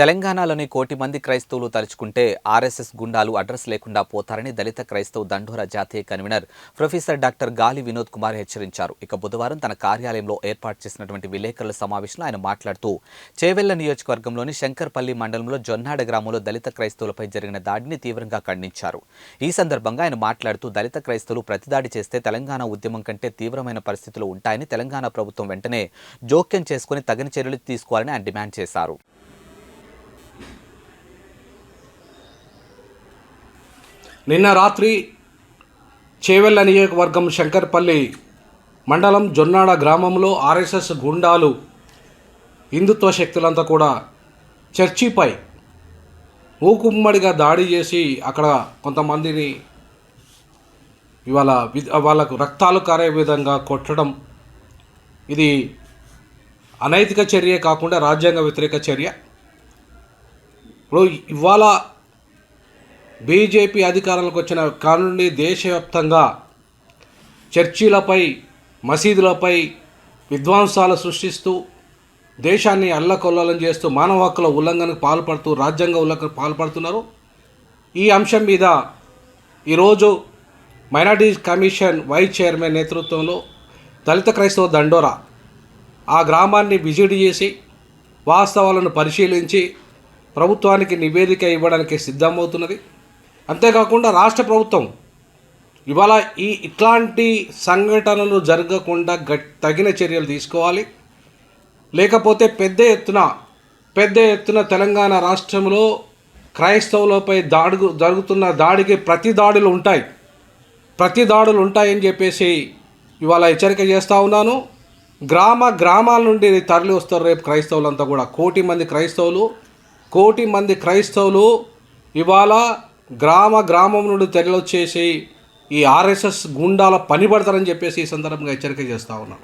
తెలంగాణలోని కోటి మంది క్రైస్తవులు తలుచుకుంటే ఆర్ఎస్ఎస్ గుండాలు అడ్రస్ లేకుండా పోతారని దళిత క్రైస్తవ దండోరా జాతీయ కన్వీనర్ ప్రొఫెసర్ డాక్టర్ గాలి వినోద్ కుమార్ హెచ్చరించారు. ఇక బుధవారం తన కార్యాలయంలో ఏర్పాటు చేసినటువంటి విలేకరుల సమావేశంలో ఆయన మాట్లాడుతూ చేవెళ్ల నియోజకవర్గంలోని శంకర్పల్లి మండలంలో జొన్నాడ గ్రామంలో దళిత క్రైస్తవులపై జరిగిన దాడిని తీవ్రంగా ఖండించారు. ఈ సందర్భంగా ఆయన మాట్లాడుతూ దళిత క్రైస్తవులు ప్రతిదాడి చేస్తే తెలంగాణ ఉద్యమం కంటే తీవ్రమైన పరిస్థితులు ఉంటాయని, తెలంగాణ ప్రభుత్వం వెంటనే జోక్యం చేసుకుని తగిన చర్యలు తీసుకోవాలని ఆయన డిమాండ్ చేశారు. నిన్న రాత్రి చేవెళ్ల నియోజకవర్గం శంకర్పల్లి మండలం జొన్నాడ గ్రామంలో ఆర్ఎస్ఎస్ గుండాలు హిందుత్వ శక్తులంతా కూడా చర్చిపై మూకుమ్మడిగా దాడి చేసి అక్కడ కొంతమందిని ఇవాళ వాళ్ళకు రక్తాలు కారే విధంగా కొట్టడం, ఇది అనైతిక చర్య కాకుండా రాజ్యాంగ వ్యతిరేక చర్య. ఇప్పుడు ఇవాళ బీజేపీ అధికారంలోకి వచ్చిన కానుండి దేశవ్యాప్తంగా చర్చీలపై, మసీదులపై విధ్వంసాలు సృష్టిస్తూ దేశాన్ని అల్లకొల్లోలం చేస్తూ మానవ హక్కుల ఉల్లంఘనకు పాల్పడుతూ రాజ్యాంగ ఉల్లంఘనకు పాల్పడుతున్నారు. ఈ అంశం మీద ఈరోజు మైనారిటీస్ కమిషన్ వైస్ చైర్మన్ నేతృత్వంలో దళిత క్రైస్తవ దండోరా ఆ గ్రామాన్ని విజిట్ చేసి వాస్తవాలను పరిశీలించి ప్రభుత్వానికి నివేదిక ఇవ్వడానికి సిద్ధమవుతున్నది. అంతేకాకుండా రాష్ట్ర ప్రభుత్వం ఇవాళ ఇట్లాంటి సంఘటనలు జరగకుండా తగిన చర్యలు తీసుకోవాలి. లేకపోతే పెద్ద ఎత్తున తెలంగాణ రాష్ట్రంలో క్రైస్తవులపై జరుగుతున్న దాడికి ప్రతి దాడులు ఉంటాయని చెప్పేసి ఇవాళ హెచ్చరిక చేస్తూ ఉన్నాను. గ్రామాల నుండి తరలి వస్తారు రేపు క్రైస్తవులంతా కూడా. కోటి మంది క్రైస్తవులు ఇవాళ గ్రామం నుండి తరలివచ్చేసి ఈ ఆర్ఎస్ఎస్ గుండాల పని పడతారని చెప్పేసి ఈ సందర్భంగా హెచ్చరిక చేస్తూ ఉన్నాను.